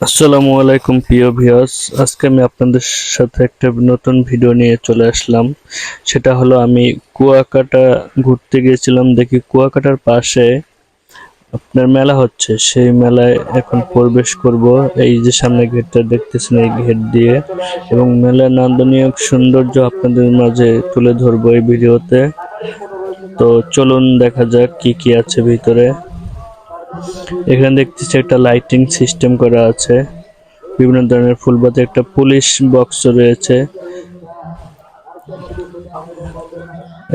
আসসালামু আলাইকুম প্রিয় ভিউয়ার্স। আজকে আমি আপনাদের সাথে একটা নতুন ভিডিও নিয়ে চলে আসলাম। সেটা হলো আমি কুয়াকাটা ঘুরতে গিয়েছিলাম, দেখি কুয়াকাটার পাশে আপনার মেলা হচ্ছে। সেই মেলায় এখন প্রবেশ করব। এই যে সামনে গেটটা দেখতেছেন, এই গেট দিয়ে, এবং মেলার নান্দনিক সৌন্দর্য আপনাদের মাঝে তুলে ধরবো এই ভিডিওতে। তো চলুন দেখা যাক কি কি আছে ভিতরে। এখানে দেখতেছি একটা লাইটিং সিস্টেম করা আছে, বিভিন্ন ধরনের ফুলপাতে, একটা পুলিশ বক্স রয়েছে।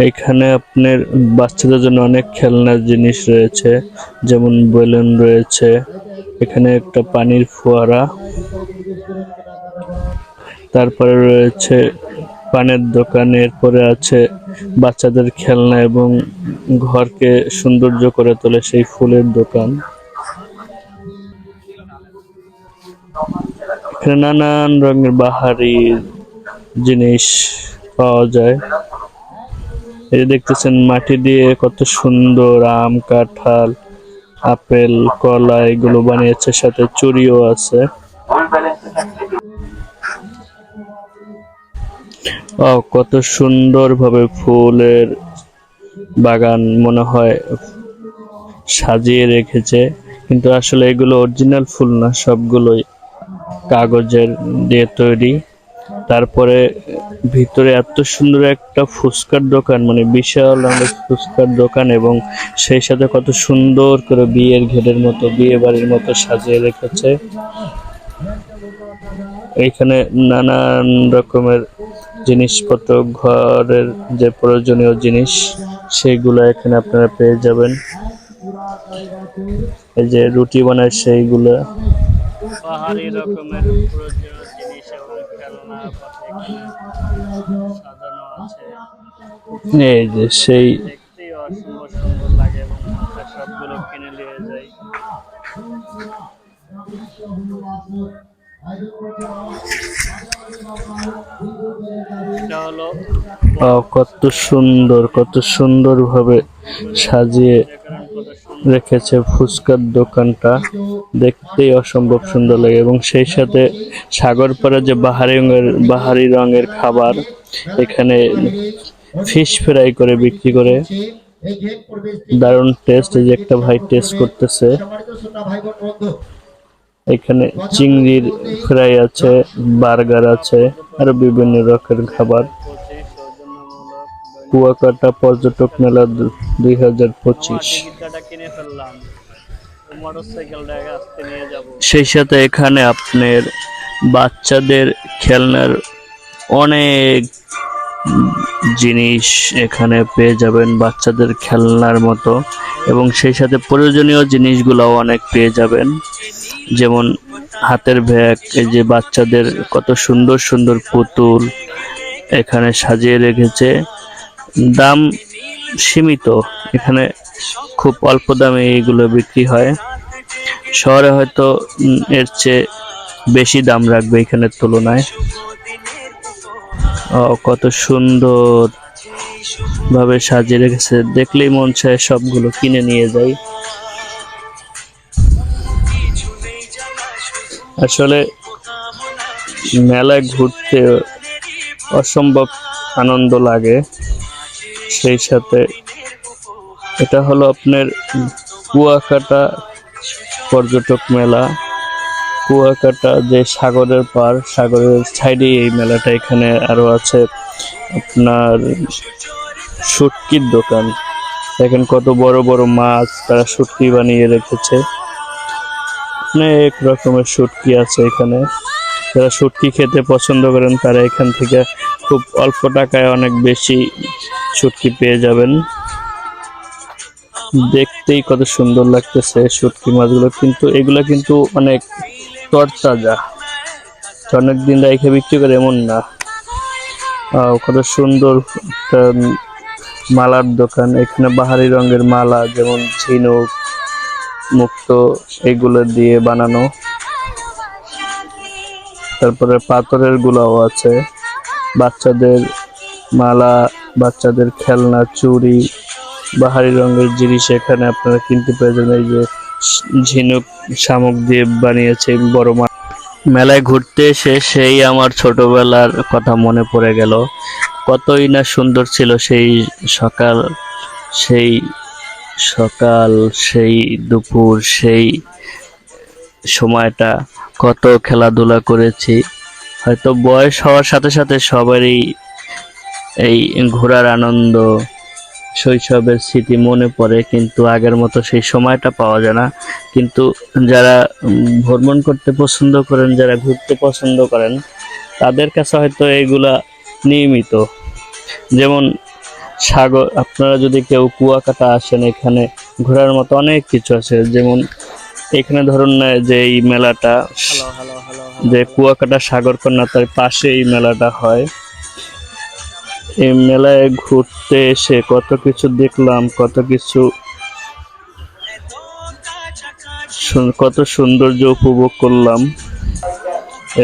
এইখানে আপনার বাচ্চাদের জন্য অনেক খেলনার জিনিস রয়েছে, যেমন বেলুন রয়েছে। এখানে একটা পানির ফোয়ারা, তারপরে রয়েছে পানের দোকান, এরপরে আছে বাচ্চাদের খেলনা এবং ঘরকে সৌন্দর্য করে তোলে সেই ফুলের দোকান। এখানে নানান রঙের বাহারি জিনিস পাওয়া যায়। এই যে দেখতেছেন মাটি দিয়ে কত সুন্দর আম, কাঁঠাল, আপেল, কলা এগুলো বানিয়েছে, সাথে চুড়িও আছে। কত সুন্দর ভাবে ফুলের বাগান মনে হয় সাজিয়ে রেখেছে, কিন্তু আসলে এগুলো অরিজিনাল ফুল না, সবগুলোই কাগজের দিয়ে তৈরি। তারপরে ভিতরে এত সুন্দর একটা ফুচকার দোকান, মানে বিশাল অনেক ফুচকার দোকান, এবং সেই সাথে কত সুন্দর করে বিয়ের ঘেরের মতো, বিয়ে বাড়ির মতো সাজিয়ে রেখেছে। এইখানে নানান রকমের জিনিসপত্র, ঘরের যে প্রয়োজনীয় জিনিস সেইগুলো এখানে আপনারা পেয়ে যাবেন। এই যে রুটি বানায় সেইগুলো, পাহাড়ি রকমের প্রয়োজনীয় জিনিস এবং খেলনা সাজানো আছে। এই যে সেই দেখতেই অসম্ভব সুন্দর লাগে এবং সবগুলো কিনে নিয়ে যাই। কত সুন্দর ভাবে সাজিয়ে রেখেছে ফুচকার দোকানটা, দেখতেই অসম্ভব সুন্দর লাগে। এবং সেই সাথে সাগর পাড়ে যে বাহারি রঙের খাবার, এখানে ফিশ ফ্রাই করে বিক্রি করে, দারুণ টেস্ট। এই যে একটা ভাই টেস্ট করতেছে। এখানে চিংড়ির ফ্রাই আছে, বার্গার আছে, আরো বিভিন্ন রকমের খাবার। কুয়াকাটা পর্যটক মেলা 2025। সেই সাথে এখানে আপনার বাচ্চাদের খেলনার অনেক জিনিস এখানে পেয়ে যাবেন, বাচ্চাদের খেলনার মতো, এবং সেই সাথে প্রয়োজনীয় জিনিসগুলো অনেক পেয়ে যাবেন, যেমন হাতের ব্যাগ। এই যে বাচ্চাদের কত সুন্দর সুন্দর পুতুল এখানে সাজিয়ে রেখেছে। দাম সীমিত, এখানে খুব অল্প দামে এইগুলো বিক্রি হয়। শহরে হয়তো এর চেয়ে বেশি দাম রাখবে এখানের তুলনায়। কত সুন্দর ভাবে সাজিয়ে রেখেছে, দেখলেই মন চায় সবগুলো কিনে নিয়ে যাই। আসলে মেলায় ঘুরতে অসম্ভব আনন্দ লাগে। সেই সাথে এটা হলো আপনার কুয়াকাটা পর্যটক মেলা। কুয়াকাটা যে সাগরের পার, সাগরের সাইডে এই মেলাটা। এখানে আরো আছে আপনার শুটকির দোকান, দেখেন কত বড় বড় মাছ তারা শুটকি বানিয়ে রেখেছে। অনেক রকমের শুটকি আছে এখানে। যারা শুটকি খেতে পছন্দ করেন তারা এখান থেকে খুব অল্প টাকায় অনেক বেশি শুটকি পেয়ে যাবেন। দেখতেই কত সুন্দর লাগতেছে শুটকি মাছগুলো, কিন্তু এগুলা কিন্তু অনেক তরতাজা, অনেক দিন রেখে বিক্রি করে এমন না। কত সুন্দর একটা মালার দোকান, এখানে বাহারি রঙের মালা, যেমন ঝিনুক, মুক্ত, এগুলো দিয়ে বানানো। তারপরে পাথরের গুলাও আছে, বাচ্চাদের মালা, বাচ্চাদের খেলনা, চুড়ি, বাহারি রঙের জিনিস এখানে আপনারা কিনতে পেয়ে যাবেন। এই যে ঝিনুক শামুক দিয়ে বানিয়েছে বড় মাছ। মেলায় ঘুরতে এসে সেই আমার ছোটবেলার কথা মনে পড়ে গেল। কতই না সুন্দর ছিল সকাল সেই সকাল, সেই দুপুর, সেই সময়টা। কত খেলাধুলা করেছি। হয়তো বয়স হওয়ার সাথে সাথে সবারই এই ঘোরার আনন্দ, শৈশবের স্মৃতি মনে পড়ে, কিন্তু আগের মতো সেই সময়টা পাওয়া যায় না। কিন্তু যারা ভ্রমণ করতে পছন্দ করেন, যারা ঘুরতে পছন্দ করেন, তাদের কাছে হয়তো এইগুলা নিয়মিত। যেমন সাগর, আপনারা যদি কেউ কুয়াকাটা আসেন, এখানে ঘোরার মতো অনেক কিছু আছে। যেমন এখানে ধরুন না যে এই মেলাটা, যে কুয়াকাটা সাগরকন্যা, তার পাশে এই মেলাটা হয়। এই মেলায় ঘুরতে এসে কত কিছু দেখলাম, কত সৌন্দর্য উপভোগ করলাম।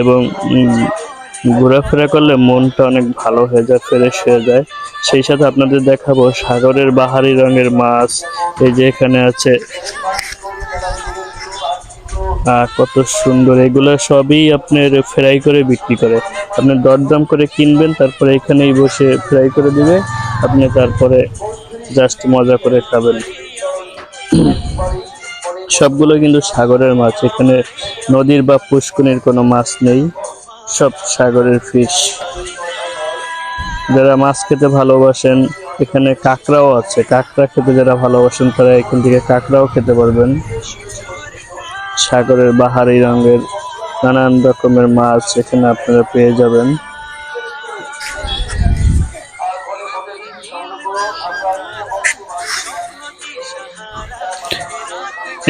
এবং ঘোরাফেরা করলে মনটা অনেক ভালো হয়ে যায়, ফ্রেশ হয়ে যায়। সেই সাথে আপনাদের দেখাবো সাগরের বাহারি রঙের মাছ। এই যে এখানে আছে, কত সুন্দর। এগুলো সবই আপনার ফ্রাই করে বিক্রি করে। আপনি দরদাম করে কিনবেন, তারপরে এখানেই বসে ফ্রাই করে দিবে, আপনি তারপরে জাস্ট মজা করে খাবেন। সবগুলো কিন্তু সাগরের মাছ, এখানে নদীর বা পুষ্করিণীর কোনো মাছ নেই, সব সাগরের ফিশ। যারা মাছ খেতে ভালোবাসেন, এখানে কাঁকড়াও আছে। কাঁকড়া খেতে যারা ভালোবাসেন, তারা এখান থেকে কাঁকড়াও খেতে পারবেন। সাগরের বাহারি রঙের নানান রকমের মাছ এখানে আপনারা পেয়ে যাবেন।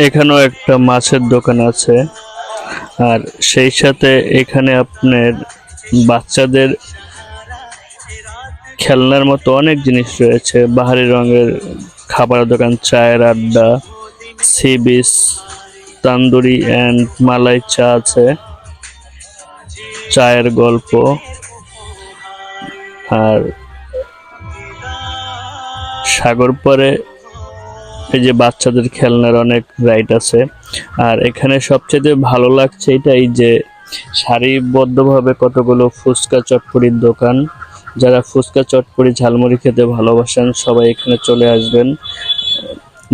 এখানেও একটা মাছের দোকান আছে। আর সেই সাথে এখানে আপনার বাচ্চাদের খেলনার মতো অনেক জিনিস রয়েছে। বাহারি রঙের খাবার দোকান, চায়ের আড্ডা, সি বিচ, তান্দুরি অ্যান্ড মালাই চা আছে, চায়ের গল্প। আর সাগর পরে এই যে বাচ্চাদের খেলনার অনেক রাইড আছে। আর এখানে সবচেয়ে ভালো লাগছে এটাই যে সারিবদ্ধভাবে কতগুলো ফুচকা চটপটির দোকান। যারা ফুচকা চটপটি ঝালমুড়ি খেতে ভালোবাসেন, সবাই এখানে চলে আসবেন।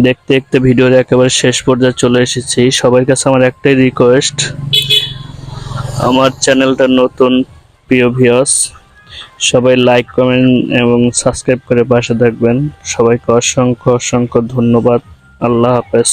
দেখতে দেখতে ভিডিওর একেবারে শেষ পর্যায়ে চলে এসেছি। সবার কাছে আমার একটাই রিকোয়েস্ট, আমার চ্যানেলটা নতুন, প্রিয় ভিউয়ার্স, সবাই লাইক, কমেন্ট এবং সাবস্ক্রাইব করে পাশে থাকবেন। সবাইকে অসংখ্য অসংখ্য ধন্যবাদ। আল্লাহ হাফেজ।